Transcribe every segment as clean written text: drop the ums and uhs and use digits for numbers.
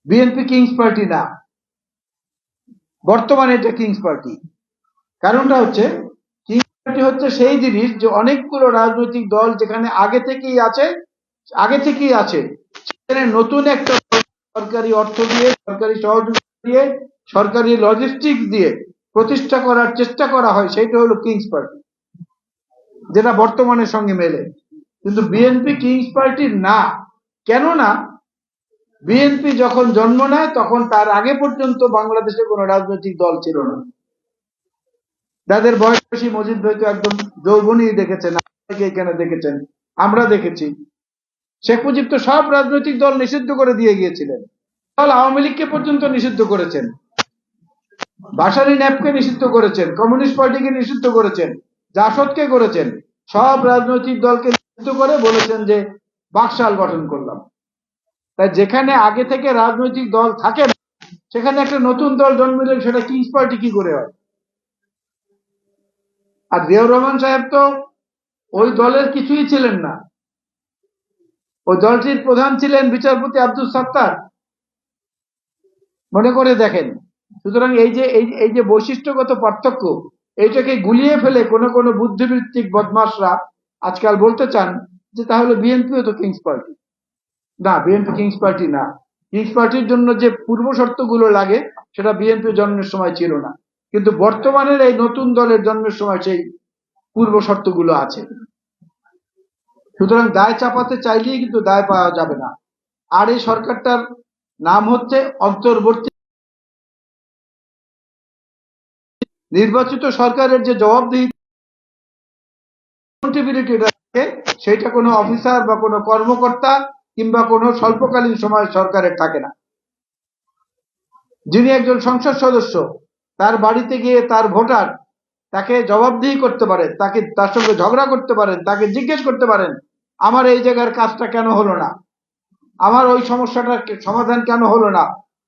BNP Kings party না, বর্তমানে এটা কিংস পার্টি। কারণটা হচ্ছে কিংস পার্টি হচ্ছে সেই জিনিস যে অনেকগুলো রাজনৈতিক দল যেখানে আগে থেকেই আছে সেখানে নতুন একটা সরকারি অর্থ দিয়ে, সরকারি সহযোগিতা দিয়ে, সরকারি লজিস্টিক দিয়ে প্রতিষ্ঠা করার চেষ্টা করা হয়, সেটা হলো কিংস পার্টি, যেটা বর্তমানের সঙ্গে মেলে। কিন্তু বিএনপি কিংস পার্টির না। কেননা বিএনপি যখন জন্ম নেয় তখন তার আগে পর্যন্ত বাংলাদেশে কোনো রাজনৈতিক দল ছিল না। যাদের বয়স বেশি, মজিদ ভাই তো একদম যৌবনই দেখেছেন, এখানে দেখেছেন, আমরা দেখেছি। শেখ মুজিব তো সব রাজনৈতিক দল নিষিদ্ধ করে দিয়ে গিয়েছিলেন। দল আওয়ামী লীগকে পর্যন্ত নিষিদ্ধ করেছেন, ভাসানী ন্যাপকে নিষিদ্ধ করেছেন, কমিউনিস্ট পার্টিকে নিষিদ্ধ করেছেন, জাসদকে করেছেন, সব রাজনৈতিক দলকে নিষিদ্ধ করে বলেছেন যে বাকশাল গঠন করলাম। তাই যেখানে আগে থেকে রাজনৈতিক দল থাকে না সেখানে একটা নতুন দল জন্ম নিলে সেটা কিংস পার্টি কি করে হয়? আর জিয়াউর রহমান সাহেব তো ওই দলের কিছুই ছিলেন না, ওই দলটির প্রধান ছিলেন বিচারপতি আব্দুল সাত্তার, মনে করে দেখেন। সুতরাং এই যে বৈশিষ্ট্যগত পার্থক্য, এইটাকে গুলিয়ে ফেলে কোনো বুদ্ধিবৃত্তিক বদমাশরা আজকাল বলতে চান যে তাহলে বিএনপিও তো কিংস পার্টি। না, বিএনপি কিংস পার্টি না। কিংস পার্টির জন্য যে পূর্ব শর্তগুলো লাগে সেটা বিএনপি জন্মের সময় ছিল না, কিন্তু বর্তমানের এই নতুন দলের জন্মের সময় সেই পূর্ব শর্তগুলো আছে। সুতরাং দায় চাপাতে চাইলেই কিন্তু দায় পাওয়া যাবে না। আর এই সরকারটার নাম হচ্ছে অন্তর্বর্তী। নির্বাচিত সরকারের যে জবাবদিহি থাকে সেটা কোনো অফিসার বা কোনো কর্মকর্তা কিংবা কোনো স্বল্পকালীন সময় সরকারের থাকে না। যিনি একজন সংসদ সদস্য, তার বাড়িতে গিয়ে তার ভোটার তাকে জবাবদিহি করতে পারেন, তার সঙ্গে ঝগড়া করতে পারেন, তাকে জিজ্ঞেস করতে পারেন আমার এই জায়গার কাজটা কেন হলো না, আমার ওই সমস্যাটার সমাধান কেন হলো না,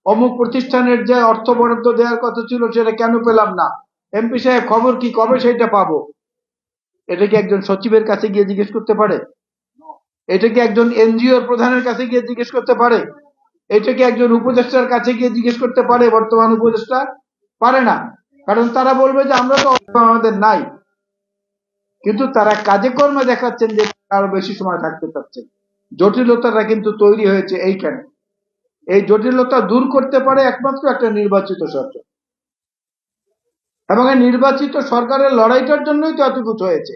অমুক প্রতিষ্ঠানের যে অর্থ বরাদ্দ দেওয়ার কথা ছিল সেটা কেন পেলাম না, এমপি সাহেব খবর কি, কবে সেইটা পাবো? এটা কি একজন সচিবের কাছে গিয়ে জিজ্ঞেস করতে পারে? এটা কি একজন এনজিওর প্রধানের কাছে গিয়ে জিজ্ঞেস করতে পারে? এটা কি একজন উপদেষ্টার কাছে গিয়ে জিজ্ঞেস করতে পারে? বর্তমান উপদেষ্টা পারে না, কারণ তারা বলবে যে আমরা তো আমাদের নাই। কিন্তু তারা কাজে কর্মে দেখাচ্ছেন যে আরো বেশি সময় থাকতে চাচ্ছেন। জটিলতাটা কিন্তু তৈরি হয়েছে এইখানে। এই জটিলতা দূর করতে পারে একমাত্র একটা নির্বাচিত সরকার, এবং এই নির্বাচিত সরকারের লড়াইটার জন্যই তো এত কিছু হয়েছে।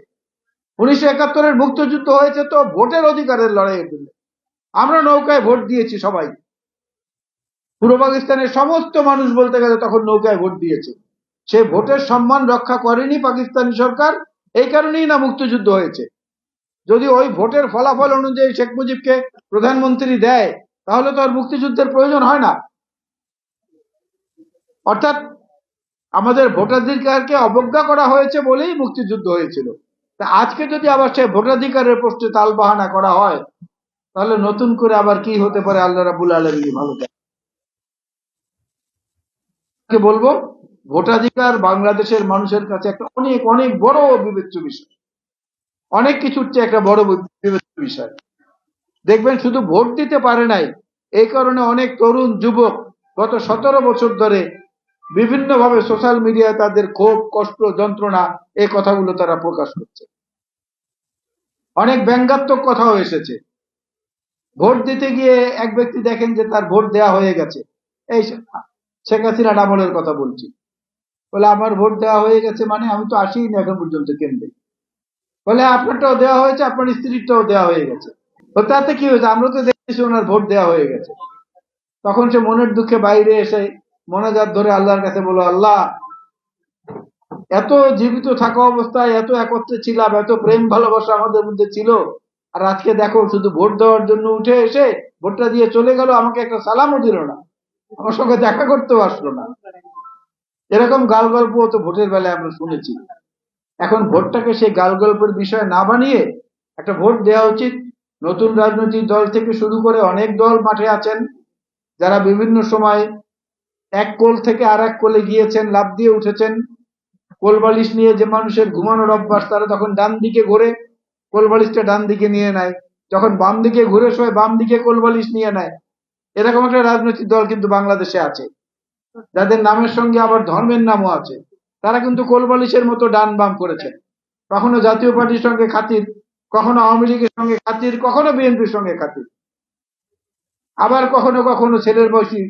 1971-এর মুক্তিযুদ্ধ হয়েছে তো ভোটের অধিকারের লড়াইয়ের জন্য। আমরা নৌকায় ভোট দিয়েছি সবাই, পূর্ব পাকিস্তানের সমস্ত মানুষ বলতে গেলে তখন নৌকায় ভোট দিয়েছে। সে ভোটের সম্মান রক্ষা করেনি পাকিস্তানি সরকার, এই কারণেই না মুক্তিযুদ্ধ হয়েছে। যদি ওই ভোটের ফলাফল অনুযায়ী শেখ মুজিবকে প্রধানমন্ত্রী দেয় তাহলে তো আর মুক্তিযুদ্ধের প্রয়োজন হয় না। অর্থাৎ আমাদের ভোটাধিকারকে অবজ্ঞা করা হয়েছে বলেই মুক্তিযুদ্ধ হয়েছিল। তা আজকে যদি আবার সে ভোটাধিকারের প্রশ্নে তালবাহানা করা হয় তাহলে নতুন করে আবার কি হতে পারে আল্লাহ রাব্বুল আলামিন ভালো জানেন। বলবো ভোটাধিকার বাংলাদেশের মানুষের কাছে একটা অনেক অনেক বড় বিবেচ্য বিষয়, অনেক কিছুর চেয়ে একটা বড় বিবেচ্য বিষয়। দেখবেন শুধু ভোট দিতে পারে নাই এই কারণে অনেক তরুণ যুবক গত 17 বছর ধরে বিভিন্নভাবে সোশ্যাল মিডিয়ায় তাদের ক্ষোভ, কষ্ট, যন্ত্রণা এই কথাগুলো তারা প্রকাশ করছে। অনেক ব্যঙ্গাত্মক কথাও এসেছে। ভোট দিতে গিয়ে এক ব্যক্তি দেখেন যে তার ভোট দেয়া হয়ে গেছে, এই শেখ হাসিনা আমলের কথা বলছি, বলে আমার ভোট দেওয়া হয়ে গেছে মানে আমি তো আসিই না এখন পর্যন্ত কেন্দ্রে। বলে আপনারটাও দেওয়া হয়েছে, আপনার স্ত্রীরটাও দেওয়া হয়ে গেছে। তো তাতে কি হয়েছে, আমরা তো দেখতেছি ওনার ভোট দেওয়া হয়ে গেছে। তখন সে মনের দুঃখে বাইরে এসে মোনাজাত ধরে আল্লাহর কাছে বলো, আল্লাহ এত জীবিত থাকা অবস্থায় এত একত্রে ছিলাম, এত প্রেম ভালোবাসা আমাদের মধ্যে ছিল, আর আজকে দেখো শুধু ভোট দেওয়ার জন্য উঠে এসে ভোটটা দিয়ে চলে গেল, আমাকে একটা সালামও দিল না, আমার সঙ্গে দেখা করতেও আসলো না। এরকম গাল গল্প তো ভোটের বেলায় আমরা শুনেছি। এখন ভোটটাকে সেই গাল গল্পের বিষয় না বানিয়ে একটা ভোট দেওয়া উচিত। নতুন রাজনৈতিক দল থেকে শুরু করে অনেক দল মাঠে আছেন যারা বিভিন্ন সময় এক কোল থেকে আর এক কোলে গিয়েছেন, লাফ দিয়ে উঠেছেন। কোলবালিশ নিয়ে যে মানুষের ঘুমানোর অভ্যাস তারা তখন ডান দিকে ঘুরে কোলবালিশটা ডান দিকে নিয়ে নেয়, যখন বাম দিকে ঘুরে শোয় বাম দিকে কোলবালিশ নিয়ে নেয়। এরকম একটা রাজনৈতিক দল কিন্তু বাংলাদেশে আছে, যাদের নামের সঙ্গে আবার ধর্মের নামও আছে। তারা কিন্তু কোলবালিশের মতো ডান বাম করেছে, কখনো জাতীয় পার্টির সঙ্গে খাতির, কখনো আওয়ামী লীগের সঙ্গে খাতির, কখনো বিএনপির সঙ্গে খাতির, আবার কখনো কখনো ছেলের বয়সী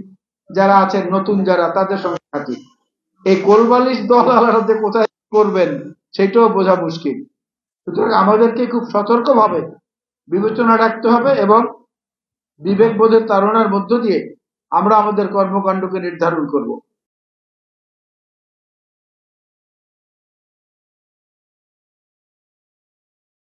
যারা আছেন নতুন যারা তাদের সঙ্গে খাতির। এই কোলবালিশ দল আলাদা কোথায় করবেন সেটাও বোঝা মুশকিল। সুতরাং আমাদেরকে খুব সতর্কভাবে বিবেচনা রাখতে হবে এবং বিবেকবোধের তাড়নার মধ্য দিয়ে আমরা আমাদের কর্মকাণ্ডকে নির্ধারণ করব।